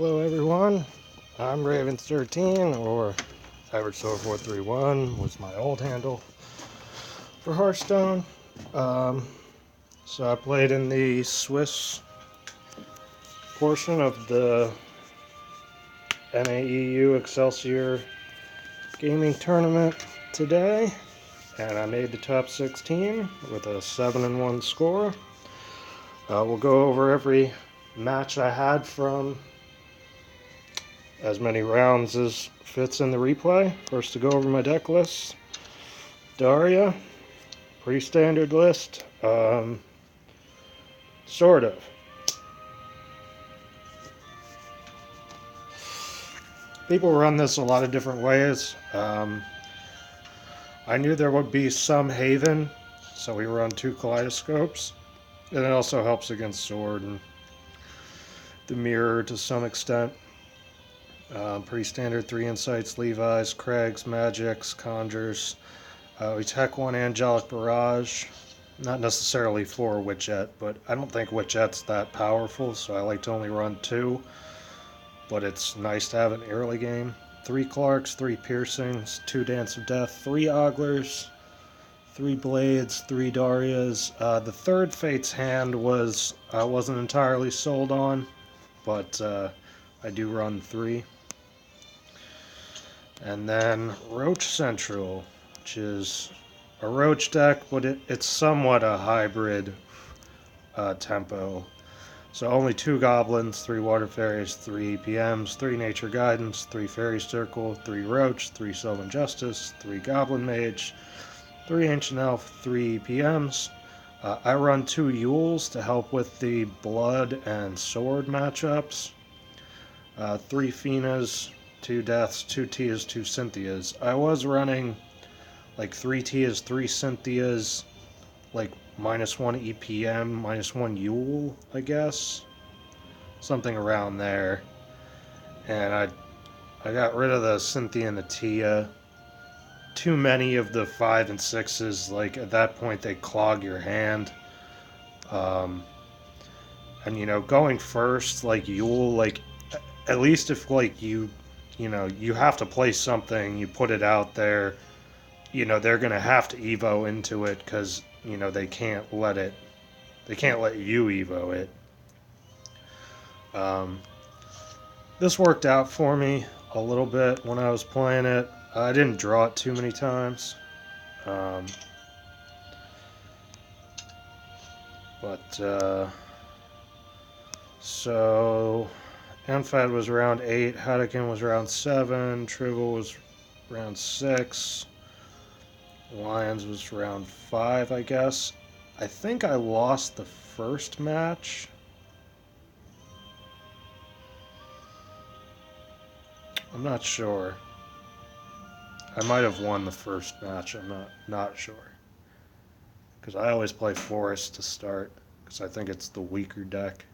Hello everyone, I'm Ravens13, or Cybersword431 was my old handle for Hearthstone. So I played in the Swiss portion of the NAEU Excelsior gaming tournament today, and I made the top 16 with a 7-1 score. We'll go over every match I had from as many rounds as fits in the replay. First to go over my deck list, Daria, pretty standard list, sort of. People run this a lot of different ways. I knew there would be some Haven, so we run 2 Kaleidoscopes, and it also helps against Sword and the Mirror to some extent. Pretty standard 3 Insights, Levi's, Craig's, Magics, Conjures. We tech 1 Angelic Barrage. Not necessarily for Witchette, but I don't think Witchette's that powerful, so I like to only run 2. But it's nice to have an early game. 3 Clarks, 3 Piercings, 2 Dance of Death, 3 Oglers, 3 Blades, 3 Darias. The third Fate's Hand was I wasn't entirely sold on, but I do run 3. And then Roach Central, which is a Roach deck, but it's somewhat a hybrid tempo. So only 2 Goblins, 3 Water Fairies, 3 EPMs, 3 Nature Guidance, 3 Fairy Circle, 3 Roach, 3 Sylvan Justice, 3 Goblin Mage, 3 Ancient Elf, 3 EPMs. I run 2 Yules to help with the Blood and Sword matchups. 3 Finas, 2 Deaths, 2 Tias, 2 Cynthias. I was running like 3 Tias, 3 Cynthias, like -1 EPM, -1 Yule, I guess. Something around there. And I got rid of the Cynthia and the Tia. Too many of the 5 and 6s, like at that point they clog your hand. And you know, going first, like Yule, like at least if like you know, you have to play something, you put it out there, you know, they're gonna have to Evo into it because, you know, they can't let you Evo it. This worked out for me a little bit when I was playing it. I didn't draw it too many times. So Enfad was around 8, Hadouken was around 7, Trivial was around 6, Lions was around 5, I guess. I think I lost the first match. I'm not sure. I might have won the first match, I'm not sure. Because I always play Forest to start, because I think it's the weaker deck.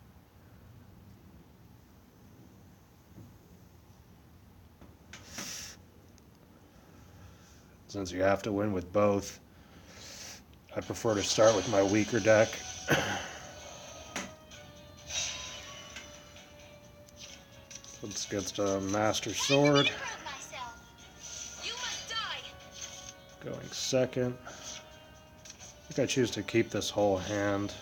Since you have to win with both, I prefer to start with my weaker deck. Let's get to Master Sword. Going second. I think I choose to keep this whole hand,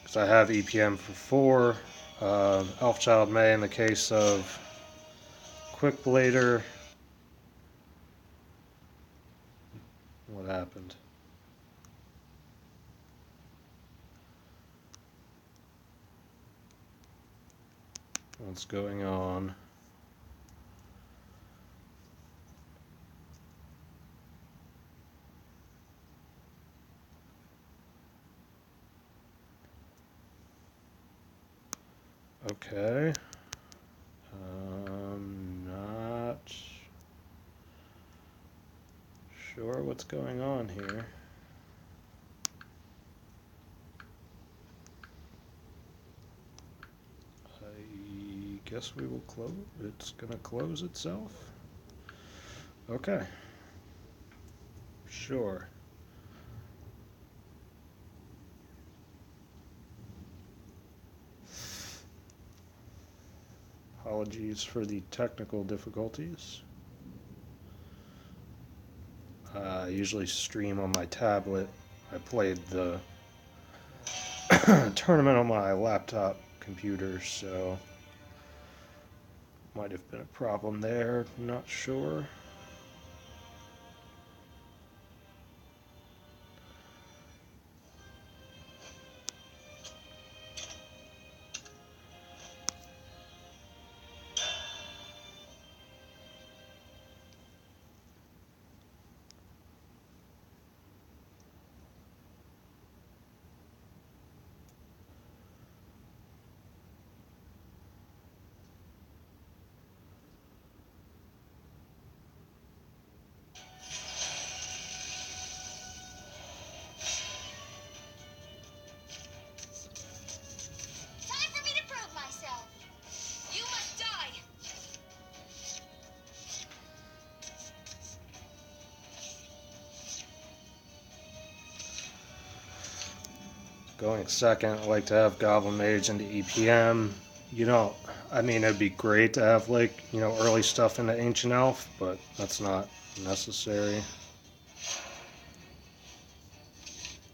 because I have EPM for 4. Elfchild May in the case of Quick Blader. What happened? What's going on? Okay. Not sure what's going on here. I guess we will close. It's gonna close itself. Okay. Sure. Apologies for the technical difficulties. I usually stream on my tablet. I played the tournament on my laptop computer, so might have been a problem there, not sure. Going second, I like to have Goblin Mage into EPM. You know, I mean, it'd be great to have, like, you know, early stuff into Ancient Elf, but that's not necessary.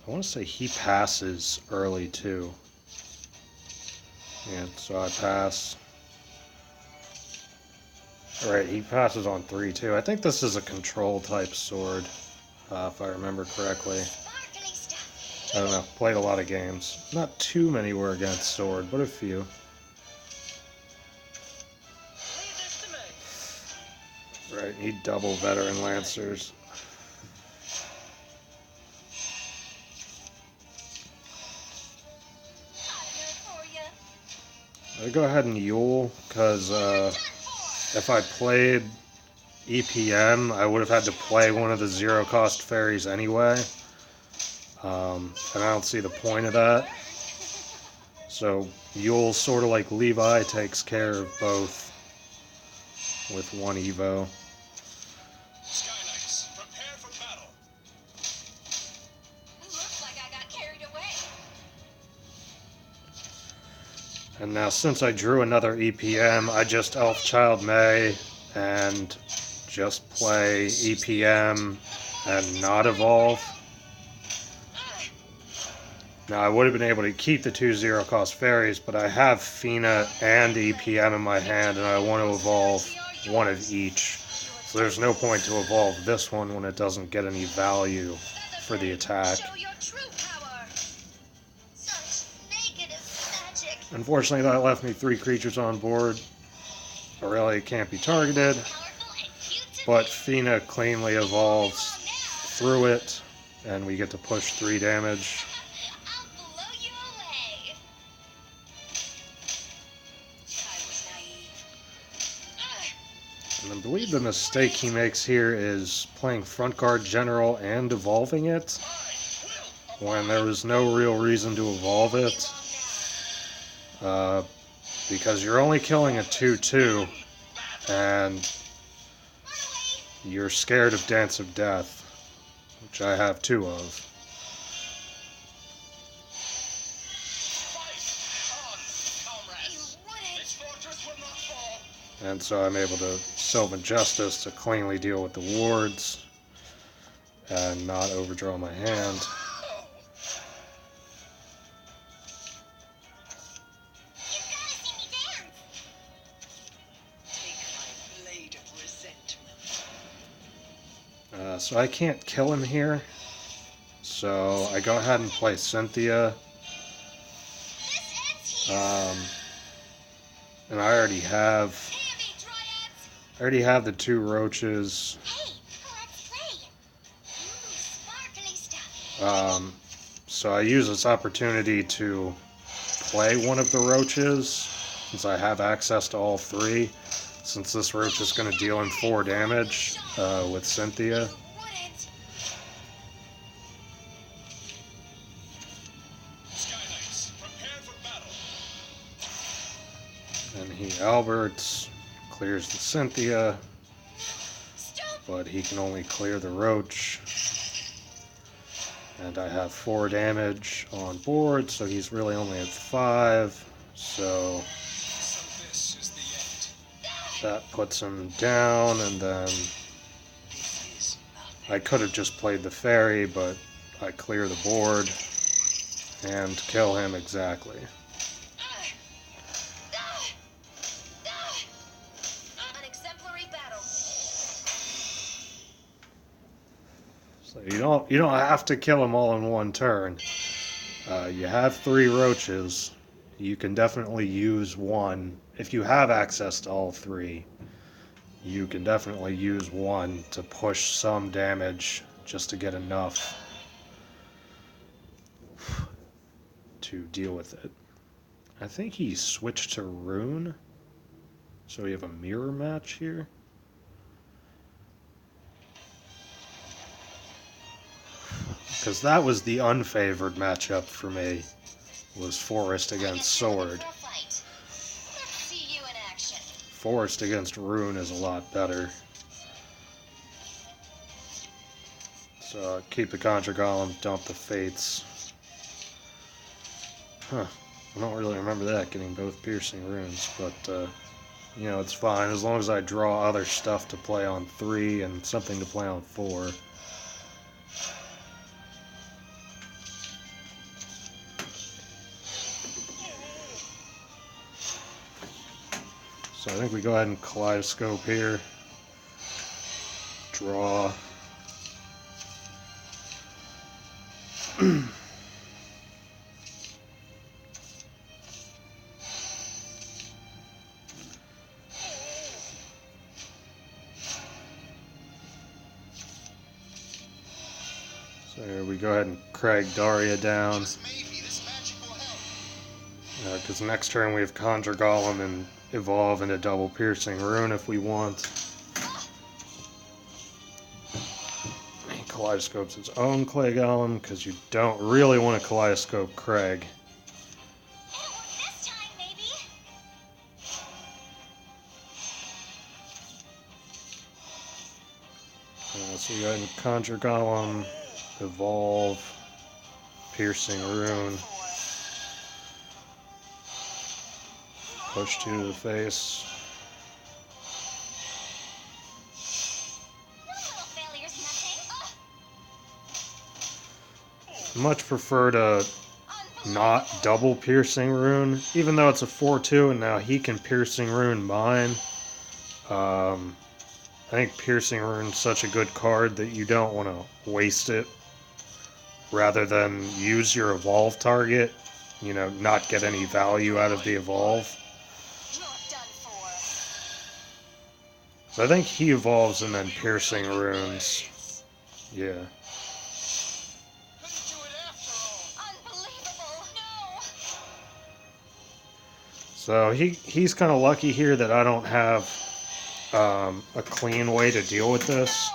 I want to say he passes early, too. Yeah, so I pass. Alright, he passes on 3, too. I think this is a control-type sword, if I remember correctly. I don't know, played a lot of games. Not too many were against sword, but a few. Right, need double veteran lancers. I go ahead and Yule, because if I played EPM, I would have had to play one of the zero-cost fairies anyway. And I don't see the point of that. So Yule, sort of like Levi, takes care of both with one Evo. Prepare for battle. Looks like I got carried away. And now since I drew another EPM, I just Elfchild May and just play EPM and not evolve. Now, I would have been able to keep the 2 zero-cost fairies, but I have Fina and EPM in my hand, and I want to evolve one of each. So there's no point to evolve this one when it doesn't get any value for the attack. Unfortunately, that left me 3 creatures on board. Aurelia can't be targeted, but Fina cleanly evolves through it, and we get to push 3 damage. And I believe the mistake he makes here is playing Front Guard General and evolving it, when there was no real reason to evolve it. Because you're only killing a 2/2, and you're scared of Dance of Death, which I have 2 of. And so I'm able to Sylvan Justice to cleanly deal with the wards and not overdraw my hand. So I can't kill him here, so I go ahead and play Cynthia. And I already have the 2 roaches. So I use this opportunity to play one of the roaches, since I have access to all 3, since this roach is going to deal him 4 damage with Cynthia. And he Alberts, clears the Cynthia, but he can only clear the roach. And I have 4 damage on board, so he's really only at 5. So That puts him down, and then I could have just played the fairy, but I clear the board and kill him exactly. An exemplary battle. So you don't have to kill him all in one turn. You have 3 roaches. You can definitely use one if you have access to all 3. You can definitely use one to push some damage just to get enough to deal with it. I think he switched to Rune, so we have a mirror match here. Because that was the unfavored matchup for me, was Forest against Sword. Forest against Rune is a lot better. So keep the Conjure Golem, dump the Fates. Huh. I don't really remember that, getting both Piercing Runes, but you know, it's fine as long as I draw other stuff to play on 3 and something to play on 4. So I think we go ahead and Kaleidoscope here. Draw. So here we go ahead and Craig Daria down. Because next turn we have Conjure Golem and evolve into double Piercing Rune if we want. He Kaleidoscopes its own Clay Golem because you don't really want to Kaleidoscope Craig. So you go ahead and Conjure Golem, evolve, Piercing Rune. Push 2 to the face. Much prefer to not double Piercing Rune, even though it's a 4-2 and now he can Piercing Rune mine. I think Piercing Rune's such a good card that you don't want to waste it. Rather than use your evolve target, you know, not get any value out of the evolve. So I think he evolves and then Piercing Runes. Yeah. So he's kind of lucky here that I don't have a clean way to deal with this.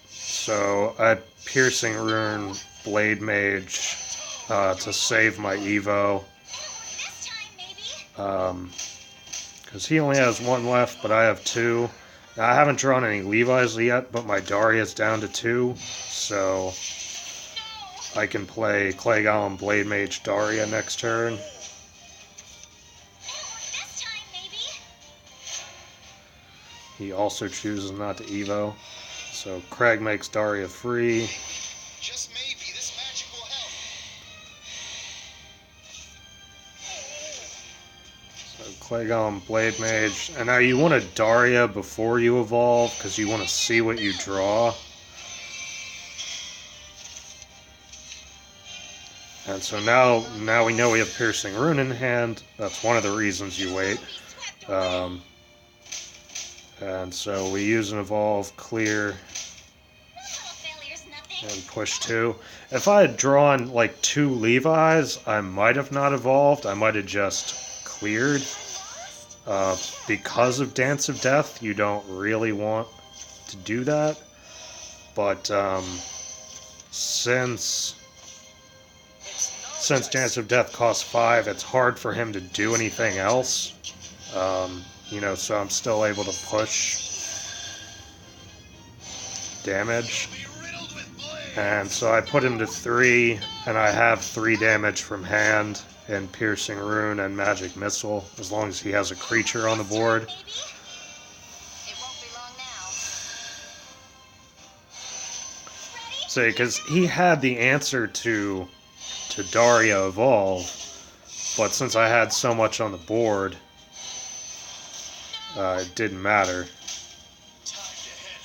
So I Piercing Rune Blade Mage to save my Evo. Because he only has 1 left, but I have 2. Now, I haven't drawn any Levi's yet, but my Daria's down to 2, so I can play Clay Golem Blade Mage Daria next turn. He also chooses not to Evo, so Craig makes Daria free. Just maybe this magic will help. So Clay Golem Blade Mage, and now you want a Daria before you evolve because you want to see what you draw. And so now we know we have Piercing Rune in hand. That's one of the reasons you wait. And so we use an evolve, clear, and push 2. If I had drawn like 2 Levi's, I might have not evolved. I might have just cleared. Because of Dance of Death, you don't really want to do that. But since Dance of Death costs 5, it's hard for him to do anything else. You know, so I'm still able to push damage. And so I put him to 3, and I have 3 damage from hand and Piercing Rune and Magic Missile, as long as he has a creature on the board. It won't be long now. See, because he had the answer to Daria Evolve, but since I had so much on the board, it didn't matter.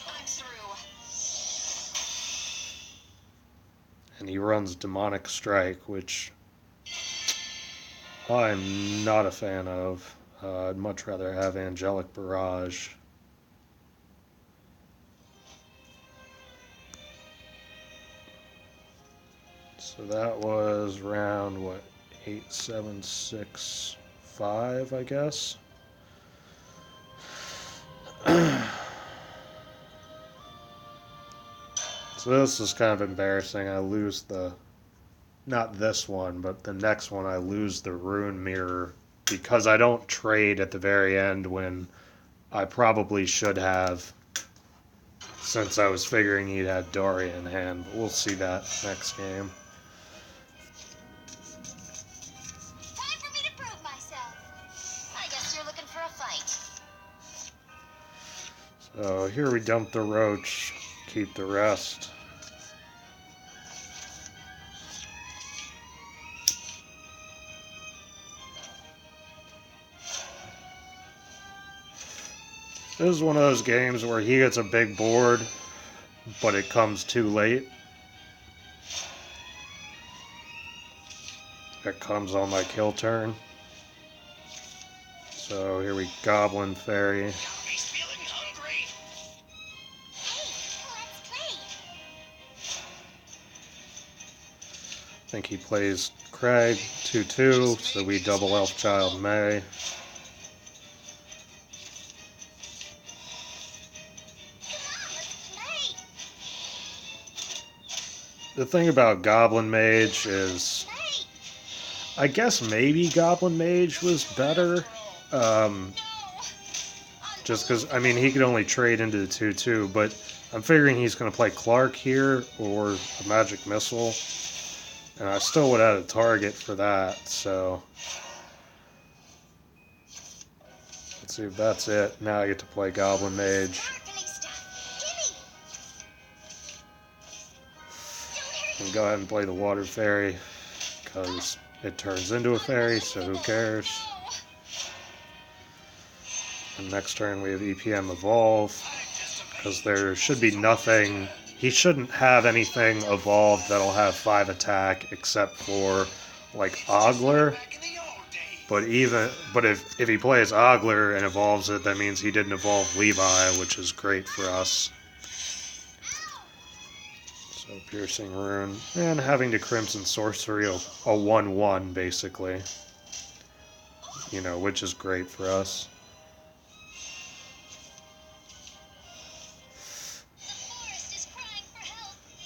I'm through. And he runs Demonic Strike, which I'm not a fan of. I'd much rather have Angelic Barrage. So that was round, what, 8, 7, 6, 5, I guess? So this is kind of embarrassing. I lose the, not this one, but the next one I lose the Rune Mirror because I don't trade at the very end when I probably should have, since I was figuring he'd had Daria in hand, but we'll see that next game. Time for me to prove myself. I guess you're looking for a fight. So here we dump the Roach, keep the rest. This is one of those games where he gets a big board, but it comes too late. It comes on my kill turn. So here we Goblin Fairy. He's feeling hungry. Hey, let's trade. I think he plays Craig 2/2, so we double Elf Child May. The thing about Goblin Mage is, I guess maybe Goblin Mage was better. Just because, I mean, he could only trade into the 2/2, but I'm figuring he's going to play Clark here or a Magic Missile. And I still would add a target for that, so. Let's see if that's it. Now I get to play Goblin Mage. And go ahead and play the Water Fairy, because it turns into a fairy, so who cares? And next turn we have EPM Evolve, because there should be nothing. He shouldn't have anything evolved that'll have 5 attack except for like Ogler. But if he plays Ogler and evolves it, that means he didn't evolve Levi, which is great for us. So Piercing Rune and having to Crimson Sorcery a 1/1 basically. You know, which is great for us.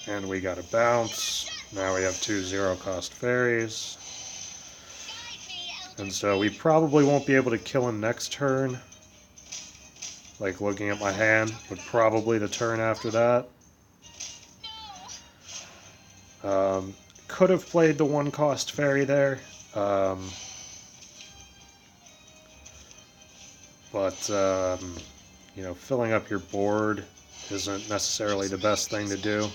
And we got a bounce. Now we have 2 0-cost fairies. And so we probably won't be able to kill him next turn. Like looking at my hand, but probably the turn after that. Could have played the 1-cost fairy there. You know, filling up your board isn't necessarily the best thing to do.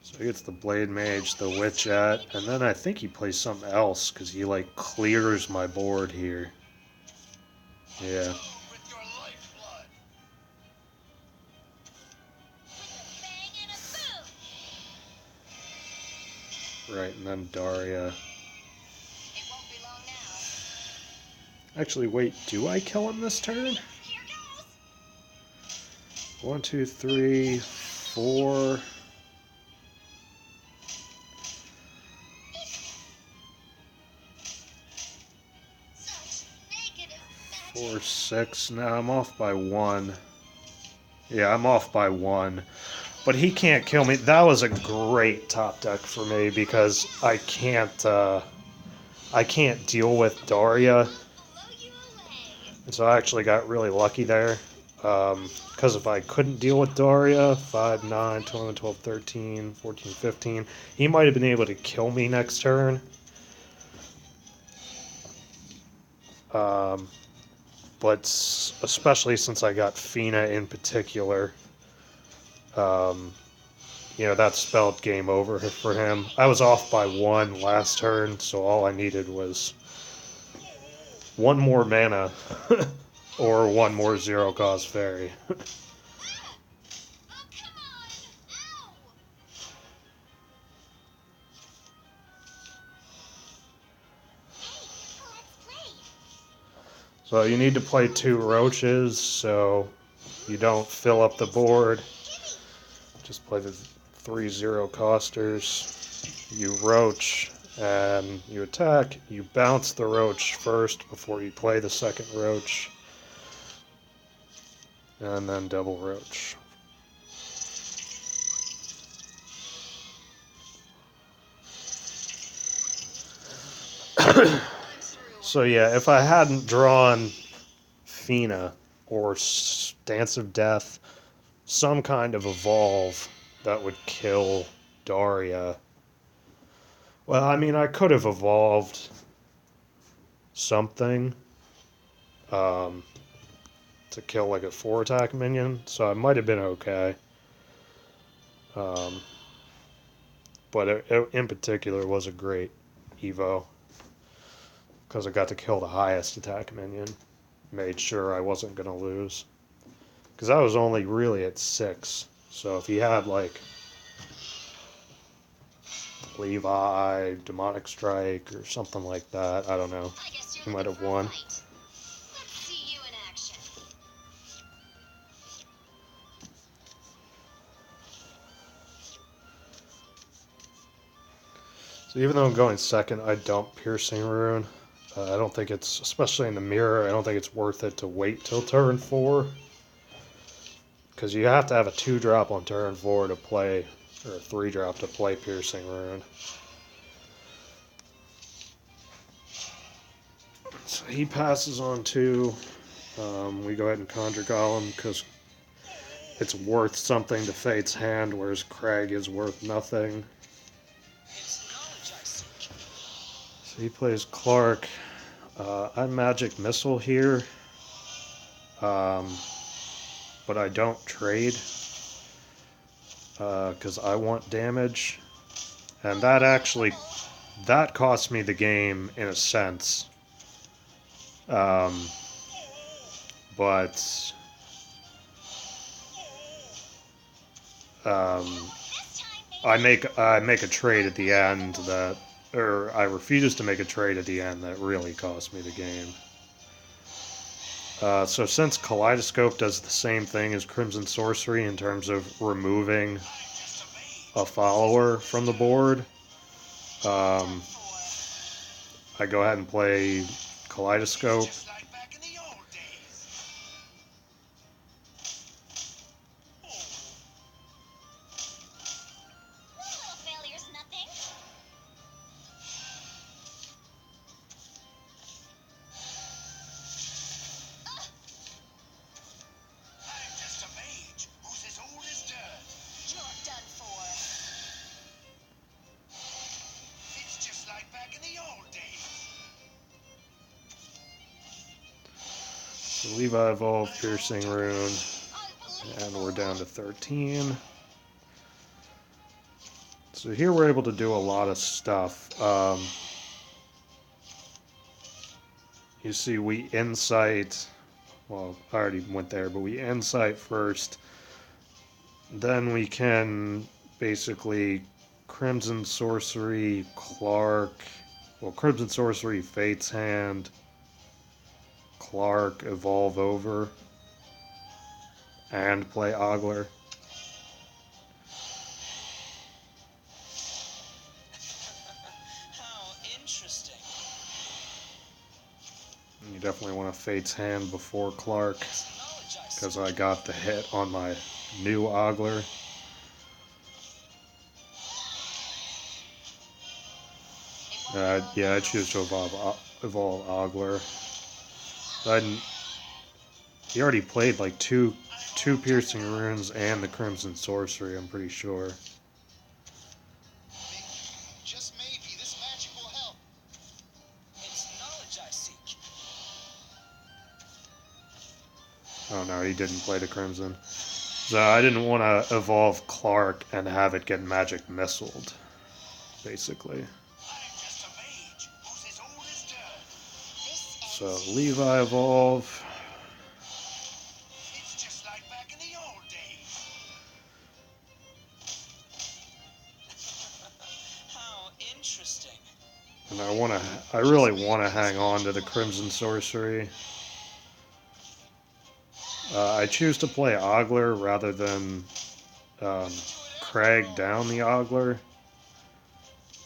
So he gets the Blade Mage, the Witchet, and then I think he plays something else because he like clears my board here. Yeah. Right, and then Daria. Actually, wait, do I kill him this turn? 1, 2, 3, 4. 4, 6. No, I'm off by 1. Yeah, I'm off by 1. But he can't kill me. That was a great top deck for me because I can't deal with Daria. And so I actually got really lucky there. Because if I couldn't deal with Daria, 5, 9, 10, 11, 12, 13, 14, 15, he might have been able to kill me next turn. Um, but especially since I got Fina in particular, um, that spelled game over for him. I was off by 1 last turn, so all I needed was 1 more mana or 1 more zero cost fairy. So you need to play 2 roaches so you don't fill up the board. Just play the 3 zero costers. You roach and you attack. You bounce the roach first before you play the second roach. And then double roach. So yeah, if I hadn't drawn Fina or Dance of Death, some kind of evolve that would kill Daria. Well, I mean, I could have evolved something to kill like a 4 attack minion, so I might have been okay. But it, in particular, was a great Evo because I got to kill the highest attack minion. Made sure I wasn't going to lose. Because I was only really at 6. So if he had like Levi, Demonic Strike, or something like that, I don't know. He might have won. So even though I'm going second, I dump Piercing Rune. I don't think it's, especially in the mirror, I don't think it's worth it to wait till turn 4. Because you have to have a 2-drop on turn 4 to play, or a 3-drop to play Piercing Rune. So he passes on 2. We go ahead and conjure Golem because it's worth something to Fate's hand, whereas Craig is worth nothing. So he plays Clark. I Magic Missile here, but I don't trade because I want damage, and that cost me the game in a sense. But I make a trade at the end that, or I refuse to make a trade at the end that really cost me the game. So since Kaleidoscope does the same thing as Crimson Sorcery in terms of removing a follower from the board, I go ahead and play Kaleidoscope. So Levi Evolve, Piercing Rune, and we're down to 13. So here we're able to do a lot of stuff. You see we Insight, well, I already went there, but we Insight first. Then we can basically Crimson Sorcery, Clark, well, Crimson Sorcery, Fate's Hand, Clark, Evolve over, and play Ogler. How interesting. You definitely want a Fate's Hand before Clark, because I got the hit on my new Ogler. Yeah, I choose to evolve Ogler. I didn't. He already played like two piercing runes and the crimson sorcery, I'm pretty sure. Just maybe this magic will help. It's knowledge I seek. Oh no, he didn't play the crimson. So I didn't want to evolve Clark and have it get magic missiled, basically. I'm just a mage who's as old as dirt. So Levi evolve. It's just like back in the old days. How interesting. And I really want to hang on to the crimson sorcery. I choose to play Ogler rather than Craig down the Ogler,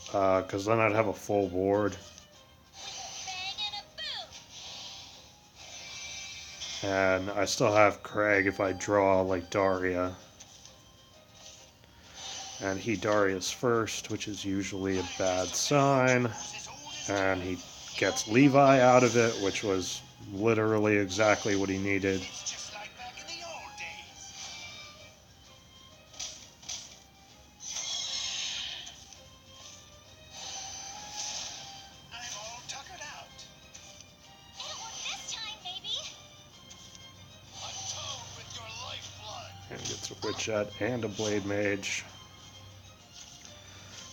because then I'd have a full board. And I still have Craig if I draw like Daria. And he Daria's first, which is usually a bad sign. And he gets Levi out of it, which was literally exactly what he needed. It's just like back in the old days. I'm all tuckered out. It'll work this time, maybe. Atone with your lifeblood. And gets a Witchet and a Blade Mage.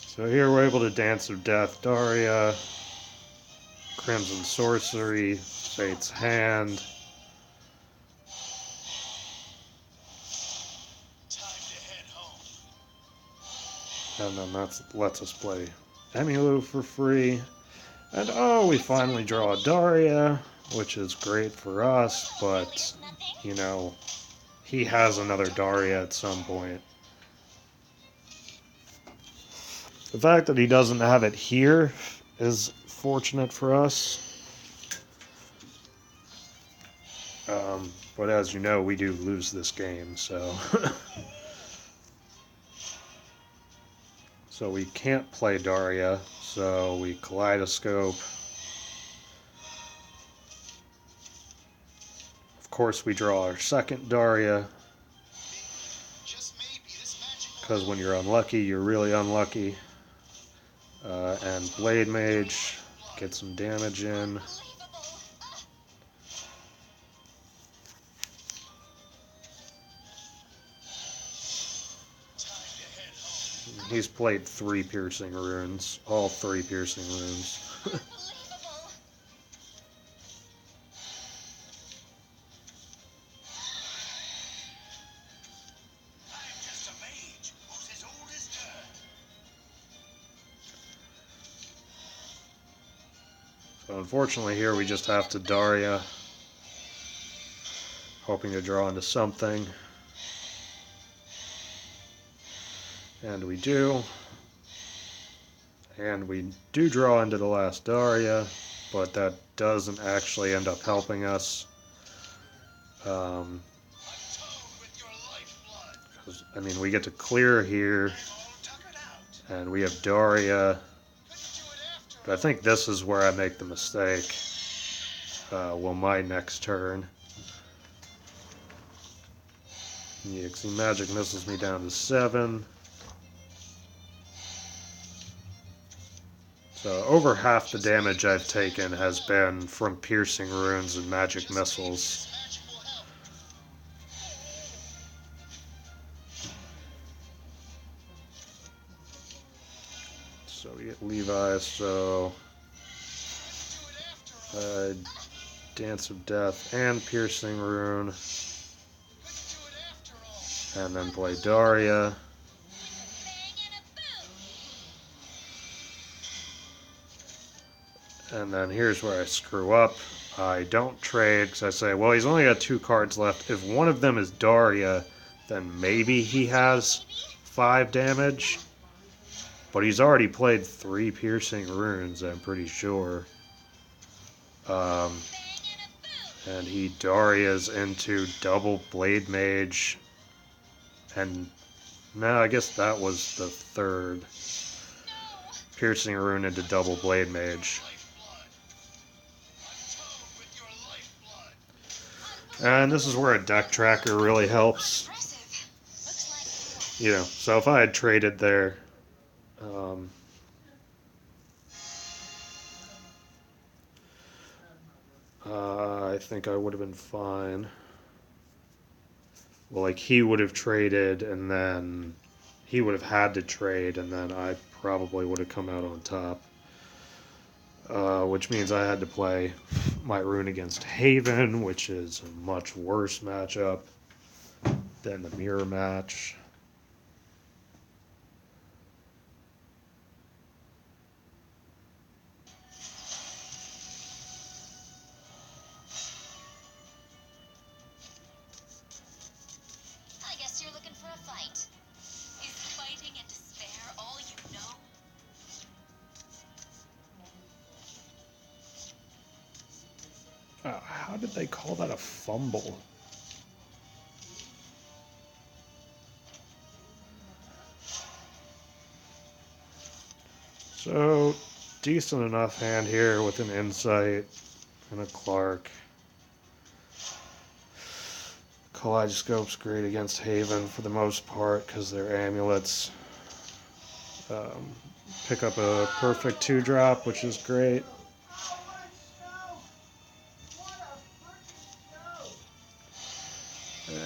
So here we're able to Dance of Death Daria, Crimson Sorcery, Fate's Hand. Time to head home. And then that lets us play Emilu for free. And oh, we finally draw a Daria, which is great for us, but, you know, he has another Daria at some point. The fact that he doesn't have it here is fortunate for us. But as you know, we do lose this game, so... So we can't play Daria, so we Kaleidoscope. Of course, we draw our second Daria, Just maybe this magic will because when you're unlucky, you're really unlucky. And Blade Mage, get some damage in. Unbelievable. time to head home. He's played 3 piercing runes, all 3 piercing runes. Unbelievable. I'm just a mage who's as old as dirt. So unfortunately here we just have to Daria, hoping to draw into something. And we do. And we do draw into the last Daria, but that doesn't actually end up helping us. Atone with your lifeblood. 'Cause, I mean, we get to clear here, I'm all tuckered out. and we have Daria. Couldn't do it after But I think this is where I make the mistake. Well, my next turn. Yeah, 'cause he magic missiles me down to 7. So over half the damage I've taken has been from piercing runes and magic missiles. this magic will help. So we get Levi, so Couldn't do it after all. Dance of Death and piercing rune, Couldn't do it after all. and then play Daria. And then here's where I screw up. I don't trade because I say, well, he's only got 2 cards left. If one of them is Daria, then maybe he has 5 damage. But he's already played 3 piercing runes, I'm pretty sure. And he Daria's into double Blade Mage. And no, I guess that was the 3rd. Piercing rune into double Blade Mage. Lifeblood. Atone with your lifeblood. And this is where a deck tracker really helps. Impressive. Looks like You know, so if I had traded there, um, I think I would have been fine. Well, like he would have traded, and then he would have had to trade, and then I probably would have come out on top. Which means I had to play my rune against Haven, which is a much worse matchup than the mirror match. I guess you're looking for a fight. Is fighting and despair all you know? How did they call that a fumble? So, decent enough hand here with an Insight and a Clark. Kaleidoscope's great against Haven for the most part because their amulets pick up a perfect 2-drop, which is great.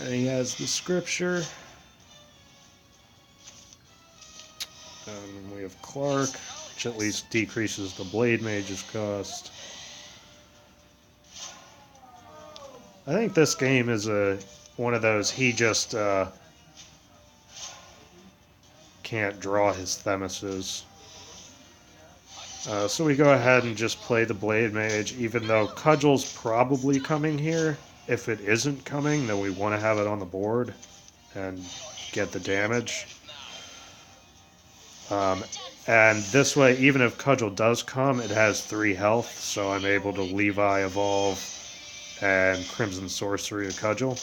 And he has the scripture. And we have Clark, which at least decreases the Blade Mage's cost. I think this game is one of those he just can't draw his Themises. So we go ahead and just play the Blade Mage, even though Cudgel's probably coming here. If it isn't coming, then we want to have it on the board and get the damage. And this way, even if Cudgel does come, it has 3 health, so I'm able to Levi Evolve and Crimson Sorcery to Cudgel.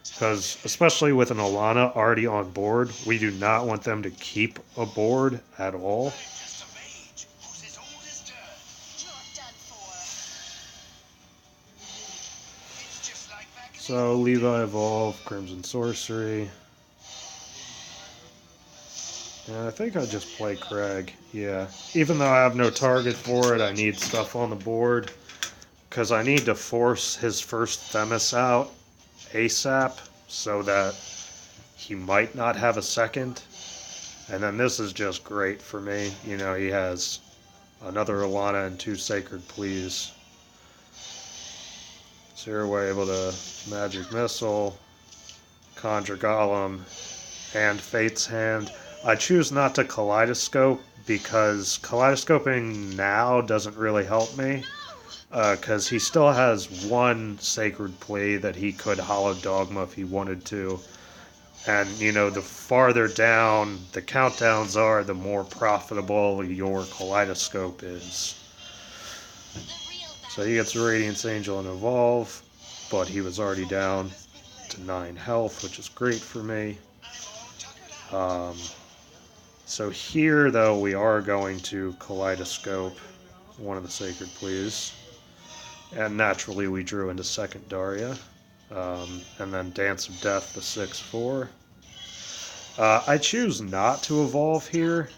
Because, especially with an Alana already on board, we do not want them to keep a board at all. Just a mage who's as old as dirt. You're done for. It's just like back in the So, Levi Evolve, Crimson Sorcery. And I think I just play Craig, yeah. Even though I have no target for it, I need stuff on the board. Because I need to force his first Themis out ASAP so that he might not have a second. And then this is just great for me. You know, he has another Alana and 2 Sacred Pleas. So here we're able to Magic Missile, Conjure Golem, and Fate's Hand. I choose not to Kaleidoscope because Kaleidoscoping now doesn't really help me. Because he still has 1 Sacred Plea that he could Hollow Dogma if he wanted to. And, you know, the farther down the countdowns are, the more profitable your Kaleidoscope is. So he gets Radiance Angel and Evolve, but he was already down to 9 health, which is great for me. So here, though, we are going to Kaleidoscope one of the Sacred Pleas. And naturally, we drew into second Daria. And then Dance of Death, the 6/4. I choose not to evolve here.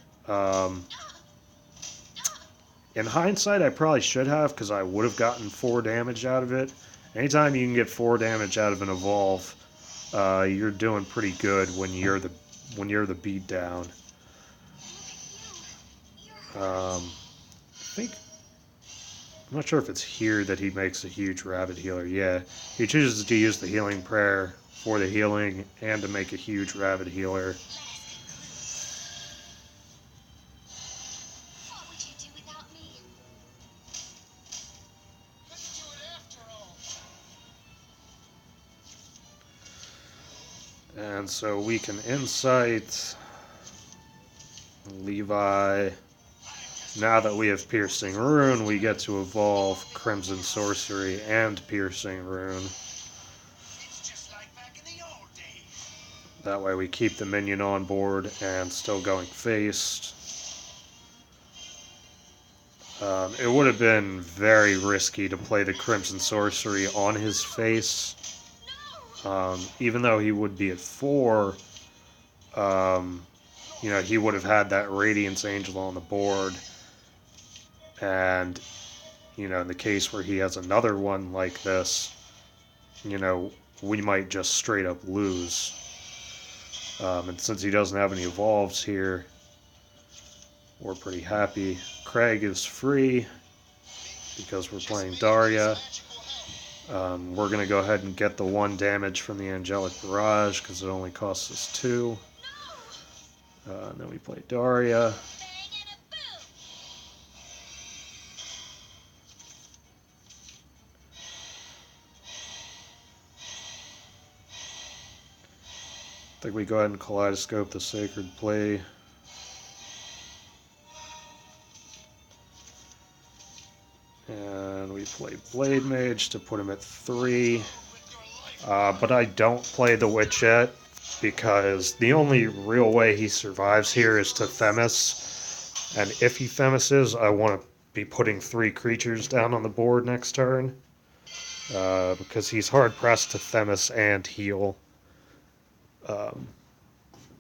In hindsight, I probably should have, because I would have gotten 4 damage out of it. Anytime you can get 4 damage out of an evolve, you're doing pretty good when you're the beatdown. I think I'm not sure if it's here that he makes a huge Rabbit Healer. Yeah, he chooses to use the Healing Prayer for the healing and to make a huge Rabbit Healer. What would you do without me? Let's do it after all. And so we can Insight Levi. Now that we have Piercing Rune, we get to evolve Crimson Sorcery and Piercing Rune. It's just like back in the old days. That way we keep the minion on board and still going faced. It would have been very risky to play the Crimson Sorcery on his face. Even though he would be at 4, he would have had that Radiance Angel on the board. And, in the case where he has another one like this, we might just straight up lose. And since he doesn't have any evolves here, we're pretty happy. Craig is free because we're playing Daria. We're going to go ahead and get the 1 damage from the Angelic Barrage because it only costs us 2. And then we play Daria. I think we go ahead and Kaleidoscope the Sacred Play. And we play Blade Mage to put him at 3. But I don't play the Witch yet, because the only real way he survives here is to Themis. And if he Themises, I want to be putting 3 creatures down on the board next turn. Because he's hard-pressed to Themis and heal.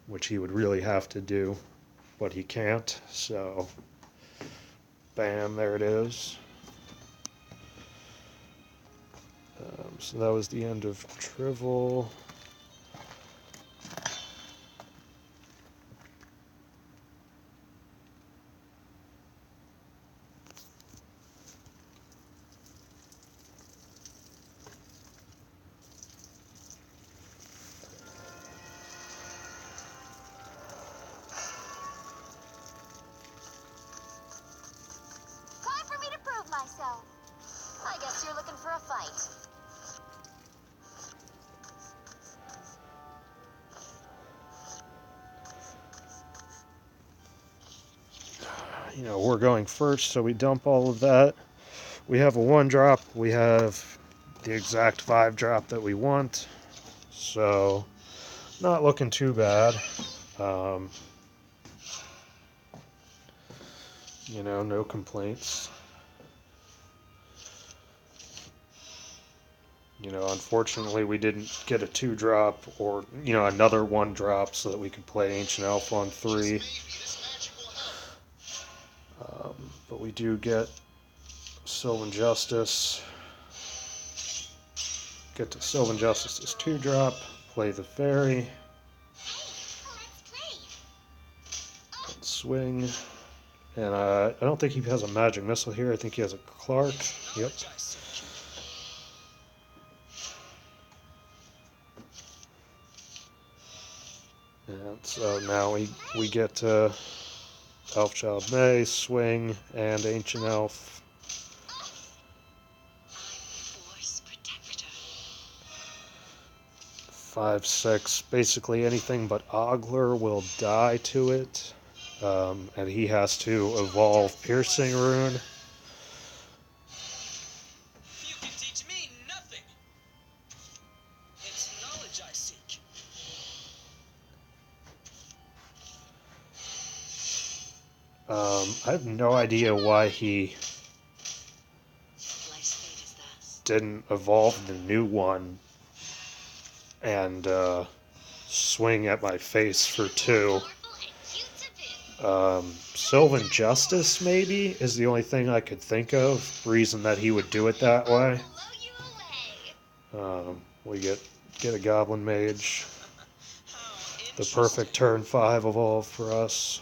Which he would really have to do, but he can't, so bam, there it is. So that was the end of Trivial. Time for me to prove myself. I guess you're looking for a fight. We're going first, so we dump all of that. We have a 1-drop. We have the exact 5-drop that we want. So, not looking too bad. No complaints. Unfortunately, we didn't get a 2-drop or, another 1-drop so that we could play Ancient Elf on 3. But we do get Sylvan Justice. Get to Sylvan Justice's 2-drop. Play the Fairy. And swing. And I don't think he has a Magic Missile here. I think he has a Clark. Yep. And so now we get Elfchild May, Swing, and Ancient Elf. Force protector. 5, 6. Basically anything but Ogler will die to it. And he has to evolve Piercing Rune. You can teach me nothing. It's knowledge I seek. I have no idea why he Life's fate is thus. didn't evolve the new one and swing at my face for 2. Sylvan Justice, maybe, is the only thing I could think of. Reason that he would do it that way. We get a Goblin Mage. The perfect turn 5 evolve for us.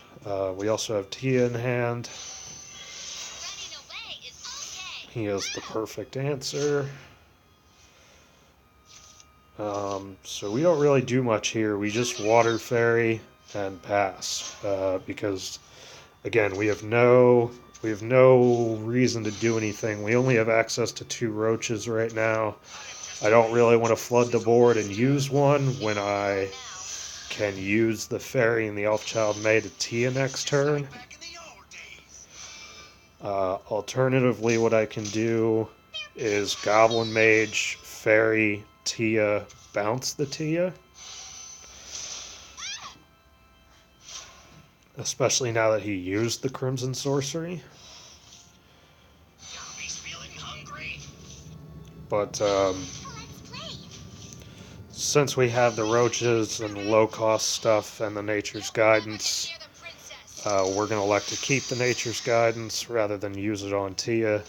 We also have Tia in hand. He is the perfect answer. So we don't really do much here. We just Water Fairy and pass. Because, again, we have no reason to do anything. We only have access to 2 roaches right now. I don't really want to flood the board and use one when I can use the Fairy and the Elfchild May to Tia next turn. Alternatively, what I can do is Goblin Mage, Fairy, Tia, bounce the Tia. Especially now that he used the Crimson Sorcery. But Let's play. since we have the roaches and low cost stuff and the nature's guidance, Near the princess. we're going to elect to keep the nature's guidance rather than use it on Tia. I'm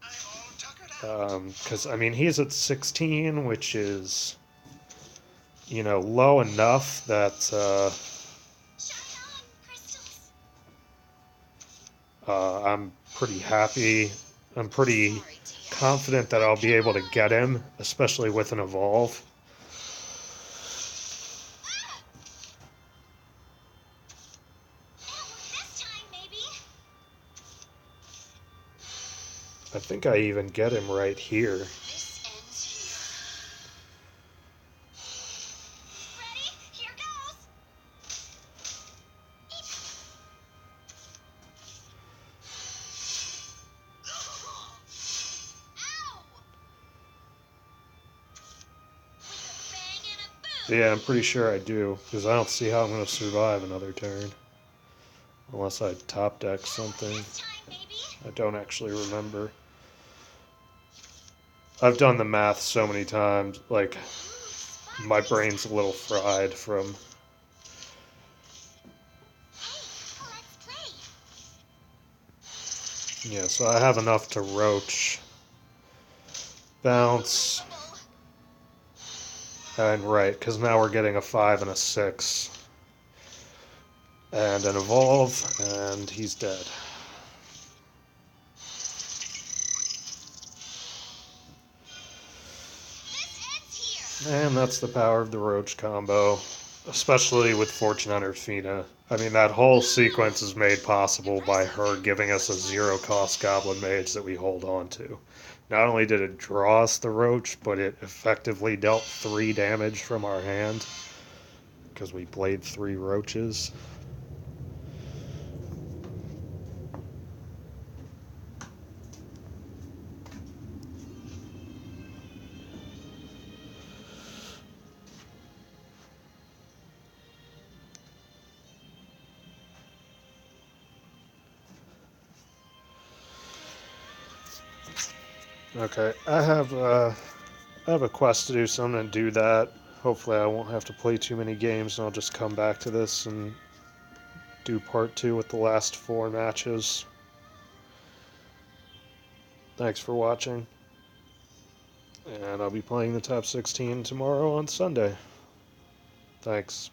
all tuckered out. Because, I mean, he's at 16, which is, you know, low enough that Shine on, crystals. I'm pretty happy. I'm pretty Sorry, Tia. confident that I'll be able to get him, especially with an evolve. Ah! It'll work this time, maybe. I think I even get him right here. This ends here. Ready? Here goes. Ow! With a bang and a boom. Yeah, I'm pretty sure I do, because I don't see how I'm going to survive another turn. Unless I top deck something. This time, maybe. I don't actually remember. I've done the math so many times, like, my brain's a little fried from... Hey, let's play. Yeah, so I have enough to roach, bounce, and right, because now we're getting a 5 and a 6. And an evolve, and he's dead. This ends here. And that's the power of the roach combo, especially with Fortune Hunter Fina. I mean, that whole sequence is made possible by her giving us a zero-cost Goblin Mage that we hold on to. Not only did it draw us the roach, but it effectively dealt 3 damage from our hand, because we played 3 roaches. Okay, I have a quest to do, so I'm gonna do that. Hopefully I won't have to play too many games, and I'll just come back to this and do part 2 with the last 4 matches. Thanks for watching, and I'll be playing the top 16 tomorrow on Sunday. Thanks.